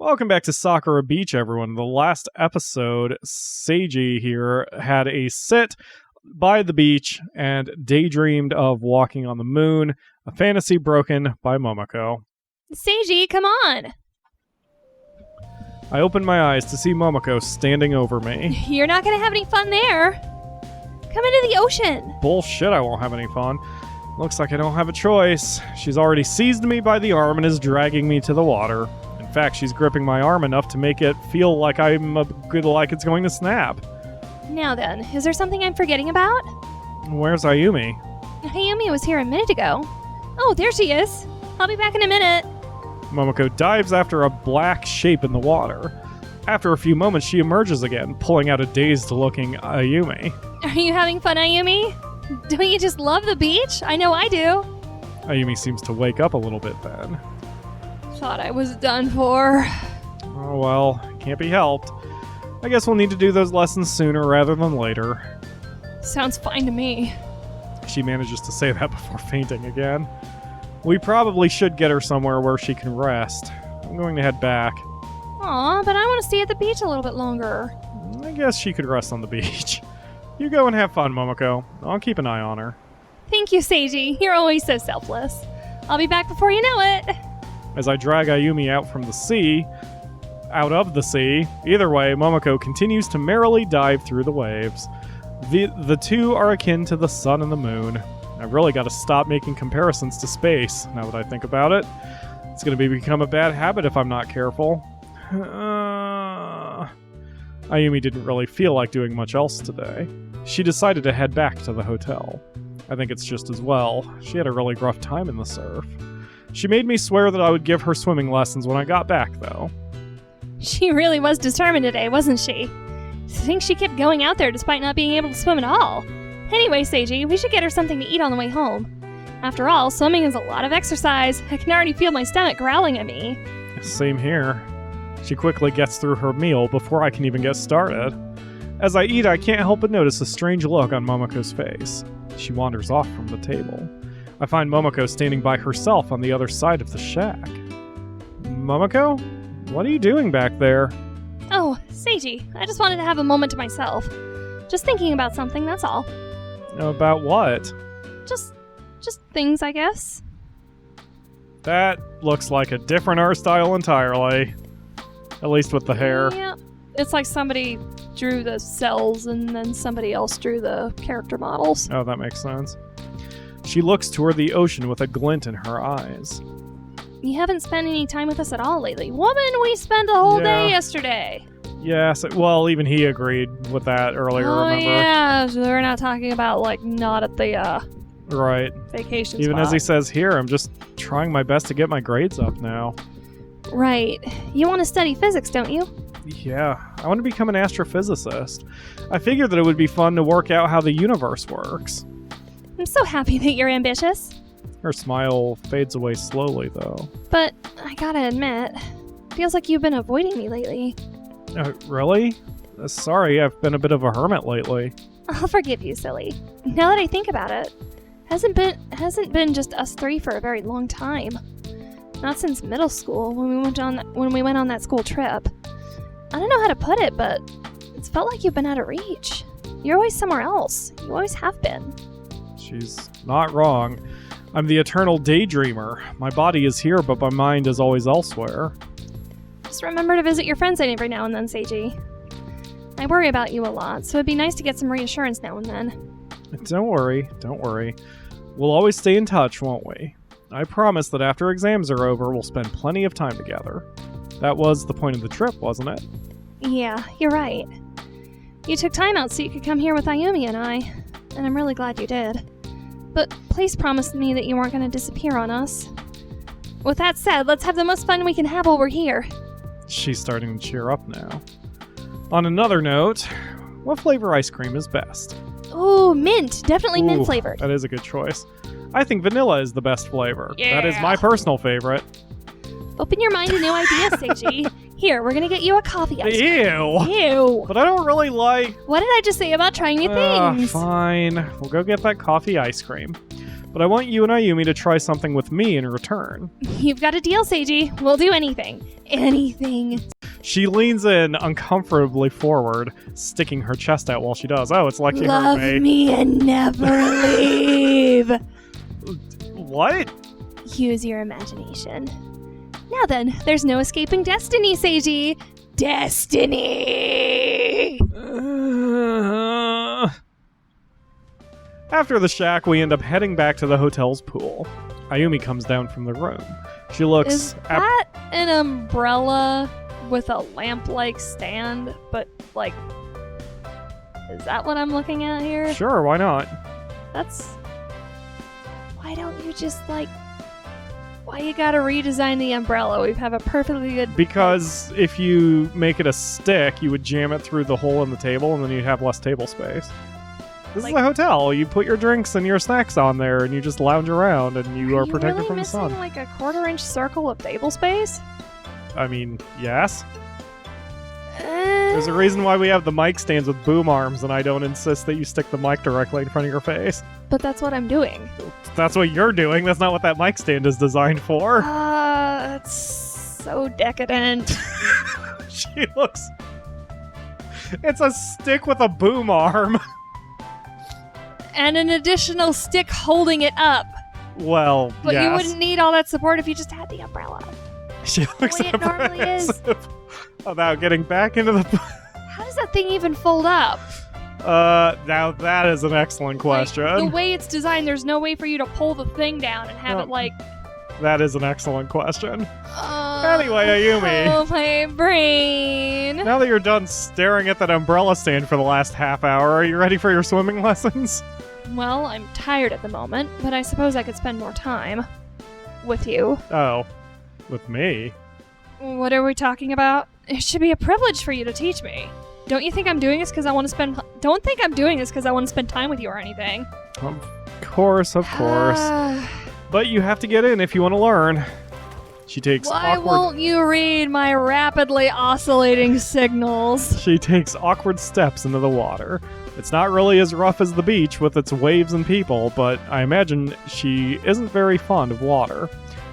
Welcome back to Sakura Beach, everyone. The last episode, Seiji here had a sit by the beach and daydreamed of walking on the moon, a fantasy broken by Momoko. Seiji, come on! I opened my eyes to see Momoko standing over me. You're not gonna have any fun there. Come into the ocean. Bullshit, I won't have any fun. Looks like I don't have a choice. She's already seized me by the arm and is dragging me to the water. In fact, she's gripping my arm enough to make it feel like it's going to snap. Now then, is there something I'm forgetting about? Where's Ayumi? Ayumi was here a minute ago. Oh, there she is. I'll be back in a minute. Momoko dives after a black shape in the water. After a few moments, she emerges again, pulling out a dazed-looking Ayumi. Are you having fun, Ayumi? Don't you just love the beach? I know I do. Ayumi seems to wake up a little bit then. Thought I was done for. Oh well, can't be helped. I guess we'll need to do those lessons sooner rather than later. Sounds fine to me. She manages to say that before fainting again. We probably should get her somewhere where she can rest. I'm going to head back. Aw, but I want to stay at the beach a little bit longer. I guess she could rest on the beach. You go and have fun, Momoko. I'll keep an eye on her. Thank you, Seiji. You're always so selfless. I'll be back before you know it. As I drag Ayumi out of the sea, either way, Momoko continues to merrily dive through the waves. The two are akin to the sun and the moon. I've really got to stop making comparisons to space, now that I think about it. It's going to become a bad habit if I'm not careful. Ayumi didn't really feel like doing much else today. She decided to head back to the hotel. I think it's just as well. She had a really rough time in the surf. She made me swear that I would give her swimming lessons when I got back, though. She really was determined today, wasn't she? I think she kept going out there despite not being able to swim at all. Anyway, Seiji, we should get her something to eat on the way home. After all, swimming is a lot of exercise. I can already feel my stomach growling at me. Same here. She quickly gets through her meal before I can even get started. As I eat, I can't help but notice a strange look on Momoko's face. She wanders off from the table. I find Momoko standing by herself on the other side of the shack. Momoko? What are you doing back there? Oh, Seiji, I just wanted to have a moment to myself. Just thinking about something, that's all. About what? Just things, I guess. That looks like a different art style entirely. At least with the hair. Yeah, it's like somebody drew the cells and then somebody else drew the character models. Oh, that makes sense. She looks toward the ocean with a glint in her eyes. You haven't spent any time with us at all lately. Woman, we spent a whole day yesterday. Yes, well, even he agreed with that earlier, remember? Yeah, so we're not talking about, not at the, right. vacation Even spot. as he says here, I'm just trying my best to get my grades up now. Right. You want to study physics, don't you? Yeah, I want to become an astrophysicist. I figured that it would be fun to work out how the universe works. I'm so happy that you're ambitious. Her smile fades away slowly, though. But I gotta admit, feels like you've been avoiding me lately. Really? Sorry, I've been a bit of a hermit lately. I'll forgive you, silly. Now that I think about it, hasn't been just us three for a very long time. Not since middle school when we went on that school trip. I don't know how to put it, but it's felt like you've been out of reach. You're always somewhere else. You always have been. She's not wrong. I'm the eternal daydreamer. My body is here, but my mind is always elsewhere. Just remember to visit your friends every now and then, Seiji. I worry about you a lot, so it'd be nice to get some reassurance now and then. Don't worry. We'll always stay in touch, won't we? I promise that after exams are over, we'll spend plenty of time together. That was the point of the trip, wasn't it? Yeah, you're right. You took time out so you could come here with Ayumi and I, and I'm really glad you did. But please promise me that you weren't going to disappear on us. With that said, let's have the most fun we can have while we're here. She's starting to cheer up now. On another note, what flavor ice cream is best? Ooh, mint. Definitely mint flavored. That is a good choice. I think vanilla is the best flavor. Yeah. That is my personal favorite. Open your mind to new ideas, Seiji. Here, we're going to get you a coffee ice cream. Ew. But I don't really like... What did I just say about trying new things? Fine. We'll go get that coffee ice cream. but I want you and Ayumi to try something with me in return. You've got a deal, Seiji. We'll do anything. Anything. She leans in uncomfortably forward, sticking her chest out while she does. Oh, it's like she heard me. Love me and never leave. What? Use your imagination. Now then, there's no escaping destiny, Seiji. Destiny! After the shack, we end up heading back to the hotel's pool. Ayumi comes down from the room. She looks... Is that an umbrella with a lamp-like stand? But, like... Is that what I'm looking at here? Sure, why not? That's... Why don't you just, like... Why you gotta redesign the umbrella? We have a perfectly good... Because if you make it a stick, you would jam it through the hole in the table, and then you'd have less table space. This is a hotel. You put your drinks and your snacks on there, and you just lounge around, and you are protected really from the sun. missing like a quarter-inch circle of table space? I mean, yes. There's a reason why we have the mic stands with boom arms, and I don't insist that you stick the mic directly in front of your face. But that's what I'm doing. That's what you're doing. That's not what that mic stand is designed for. It's so decadent. She looks... It's a stick with a boom arm. And an additional stick holding it up. Well, But yes. you wouldn't need all that support if you just had the umbrella. She looks way it normally is. apprehensive about getting back into the... How does that thing even fold up? Now that is an excellent question. Like, the way it's designed, there's no way for you to pull the thing down and have it like... That is an excellent question. Anyway, Ayumi. Oh, my brain. Now that you're done staring at that umbrella stand for the last half hour, are you ready for your swimming lessons? Well, I'm tired at the moment, but I suppose I could spend more time with you. Oh, with me? What are we talking about? It should be a privilege for you to teach me. Don't you think I'm doing this because I want to spend... Don't think I'm doing this because I want to spend time with you or anything. Of course. But you have to get in if you want to learn. She takes Why won't you read my rapidly oscillating signals? She takes awkward steps into the water. It's not really as rough as the beach with its waves and people, but I imagine she isn't very fond of water,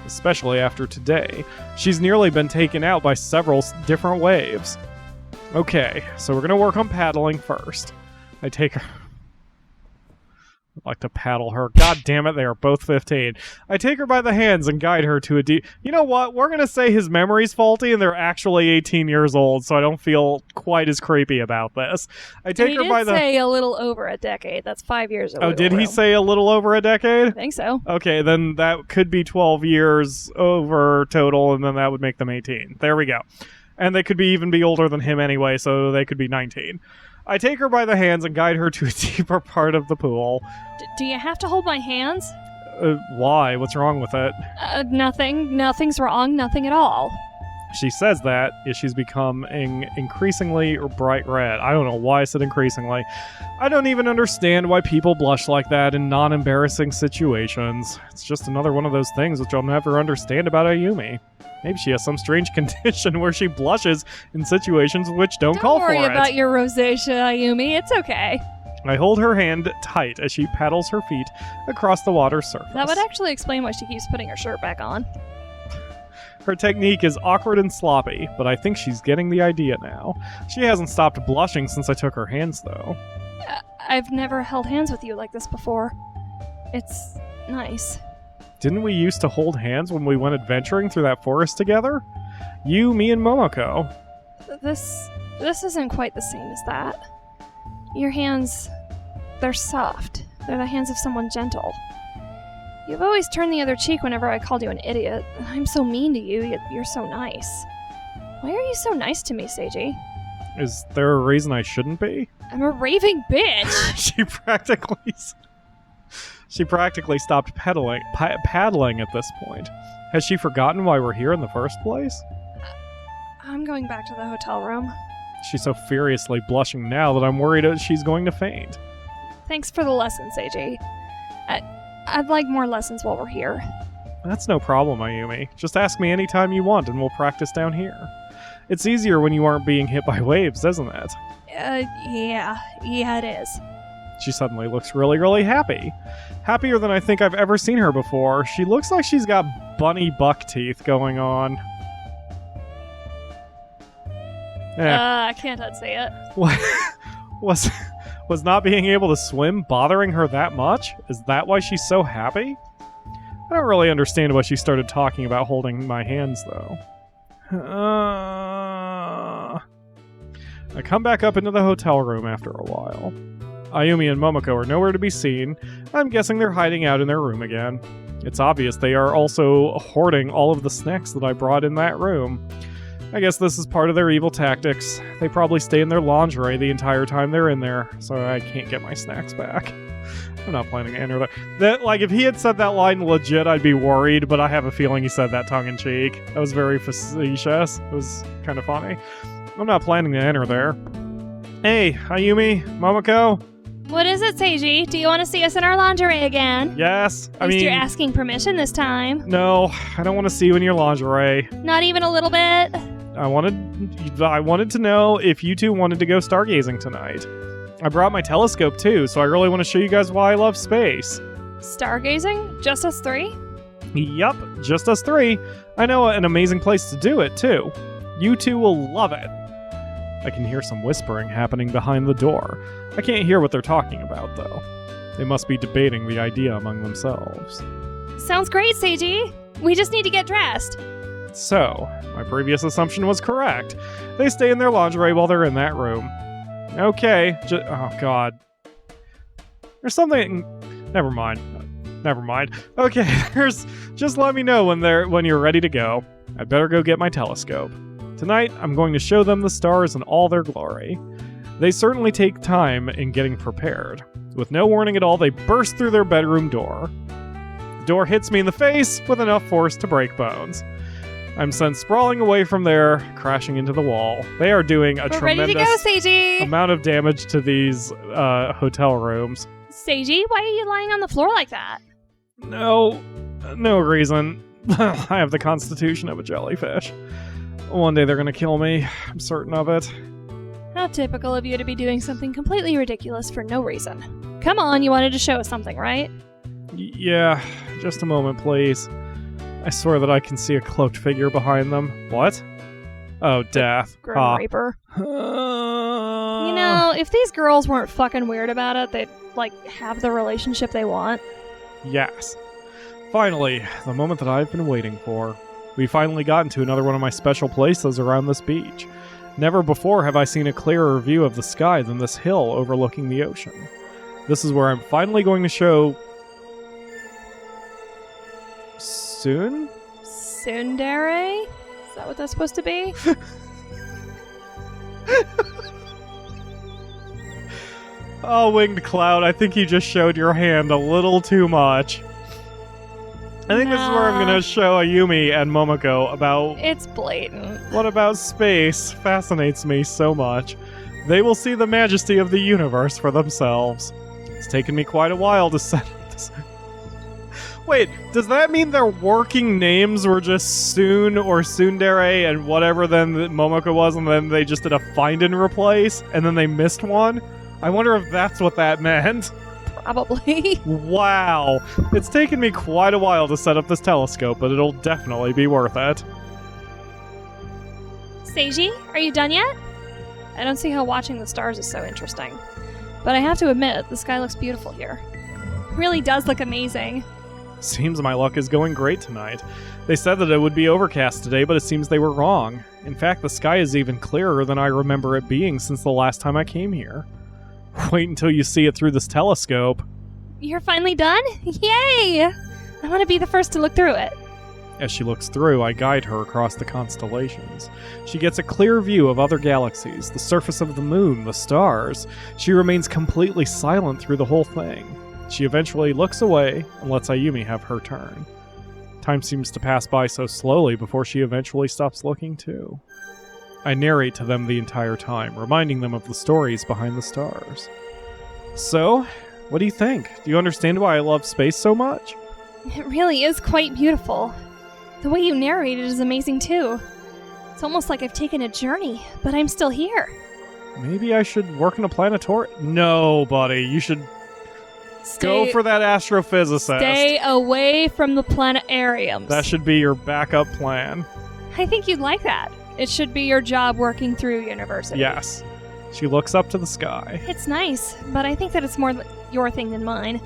especially after today. She's nearly been taken out by several different waves. Okay, so we're going to work on paddling first. I take her... I'd like to paddle her. God damn it, they are both 15. I take her by the hands and guide her to a deep... You know what? We're going to say his memory's faulty and they're actually 18 years old, so I don't feel quite as creepy about this. I take her by the... He did say a little over a decade. That's 5 years ago. Oh, did he say a little over a decade? I think so. Okay, then that could be 12 years over total, and then that would make them 18. There we go. And they could even be older than him anyway, so they could be 19. I take her by the hands and guide her to a deeper part of the pool. Do you have to hold my hands? Why? What's wrong with it? Nothing. Nothing's wrong. Nothing at all. She says that as she's becoming increasingly bright red. I don't know why I said increasingly. I don't even understand why people blush like that in non-embarrassing situations. It's just another one of those things which I'll never understand about Ayumi. Maybe she has some strange condition where she blushes in situations which don't call for it. Don't worry about your rosacea, Ayumi. It's okay. I hold her hand tight as she paddles her feet across the water's surface. That would actually explain why she keeps putting her shirt back on. Her technique is awkward and sloppy, but I think she's getting the idea now. She hasn't stopped blushing since I took her hands, though. I've never held hands with you like this before. It's nice. Didn't we used to hold hands when we went adventuring through that forest together? You, me, and Momoko. This isn't quite the same as that. Your hands, they're soft. They're the hands of someone gentle. You've always turned the other cheek whenever I called you an idiot. I'm so mean to you, yet you're so nice. Why are you so nice to me, Seiji? Is there a reason I shouldn't be? I'm a raving bitch! She practically stopped paddling at this point. Has she forgotten why we're here in the first place? I'm going back to the hotel room. She's so furiously blushing now that I'm worried she's going to faint. Thanks for the lesson, Seiji. I'd like more lessons while we're here. That's no problem, Ayumi. Just ask me anytime you want and we'll practice down here. It's easier when you aren't being hit by waves, isn't it? Yeah, it is. She suddenly looks really, really happy. Happier than I think I've ever seen her before. She looks like she's got bunny buck teeth going on. I can't unsay it. Was not being able to swim bothering her that much? Is that why she's so happy? I don't really understand why she started talking about holding my hands, though. I come back up into the hotel room after a while. Ayumi and Momoko are nowhere to be seen. I'm guessing they're hiding out in their room again. It's obvious they are also hoarding all of the snacks that I brought in that room. I guess this is part of their evil tactics. They probably stay in their lingerie the entire time they're in there, so I can't get my snacks back. I'm not planning to enter that. Like, if he had said that line legit, I'd be worried, but I have a feeling he said that tongue-in-cheek. That was very facetious. It was kind of funny. I'm not planning to enter there. Hey, Ayumi, Momoko? What is it, Seiji? Do you want to see us in our lingerie again? Yes, At least you're asking permission this time. No, I don't want to see you in your lingerie. Not even a little bit? I wanted to know if you two wanted to go stargazing tonight. I brought my telescope too, so I really want to show you guys why I love space. Stargazing? Just us three? Yup, just us three. I know an amazing place to do it too. You two will love it. I can hear some whispering happening behind the door. I can't hear what they're talking about though. They must be debating the idea among themselves. Sounds great, Seiji. We just need to get dressed. So, my previous assumption was correct. They stay in their lingerie while they're in that room. Okay, oh god. There's something... Never mind. Okay, just let me know when you're ready to go. I'd better go get my telescope. Tonight, I'm going to show them the stars in all their glory. They certainly take time in getting prepared. With no warning at all, they burst through their bedroom door. The door hits me in the face with enough force to break bones. I'm sent sprawling away from there, crashing into the wall. They are doing a tremendous amount of damage to these hotel rooms. Seiji, why are you lying on the floor like that? No reason. I have the constitution of a jellyfish. One day they're gonna kill me. I'm certain of it. How typical of you to be doing something completely ridiculous for no reason. Come on, you wanted to show us something, right? Yeah, just a moment, please. I swear that I can see a cloaked figure behind them. What? Oh, death. Grim Reaper. You know, if these girls weren't fucking weird about it, they'd, have the relationship they want. Yes. Finally, the moment that I've been waiting for. We finally gotten to another one of my special places around this beach. Never before have I seen a clearer view of the sky than this hill overlooking the ocean. This is where I'm finally going to show... Soon? Tsundere? Is that what that's supposed to be? Oh, Winged Cloud, I think you just showed your hand a little too much. I think this is where I'm going to show Ayumi and Momoko about... It's blatant. What about space fascinates me so much. They will see the majesty of the universe for themselves. It's taken me quite a while to set up this... Wait, does that mean their working names were just Soon or Tsundere and whatever then Momoko was, and then they just did a find and replace, and then they missed one? I wonder if that's what that meant. Probably. Wow. It's taken me quite a while to set up this telescope, but it'll definitely be worth it. Seiji, are you done yet? I don't see how watching the stars is so interesting. But I have to admit, the sky looks beautiful here. It really does look amazing. Seems my luck is going great tonight. They said that it would be overcast today, but it seems they were wrong. In fact, the sky is even clearer than I remember it being since the last time I came here. Wait until you see it through this telescope. You're finally done? Yay! I want to be the first to look through it. As she looks through, I guide her across the constellations. She gets a clear view of other galaxies, the surface of the moon, the stars. She remains completely silent through the whole thing. She eventually looks away and lets Ayumi have her turn. Time seems to pass by so slowly before she eventually stops looking too. I narrate to them the entire time, reminding them of the stories behind the stars. So, what do you think? Do you understand why I love space so much? It really is quite beautiful. The way you narrate it is amazing too. It's almost like I've taken a journey, but I'm still here. Maybe I should work in a planetarium. No, buddy. You should go for that astrophysicist. Stay away from the planetariums. That should be your backup plan. I think you'd like that. It should be your job working through university. Yes. She looks up to the sky. It's nice, but I think that it's more your thing than mine.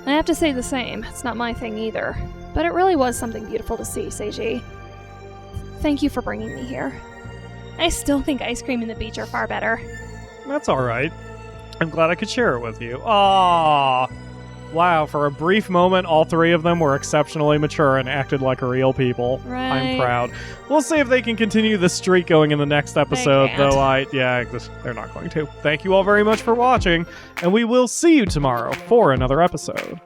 I have to say the same. It's not my thing either. But it really was something beautiful to see, Seiji. Thank you for bringing me here. I still think ice cream and the beach are far better. That's all right. I'm glad I could share it with you. Ah, wow, for a brief moment, all three of them were exceptionally mature and acted like real people. Right. I'm proud. We'll see if they can continue the streak going in the next episode, can't. though they're not going to. Thank you all very much for watching, and we will see you tomorrow for another episode.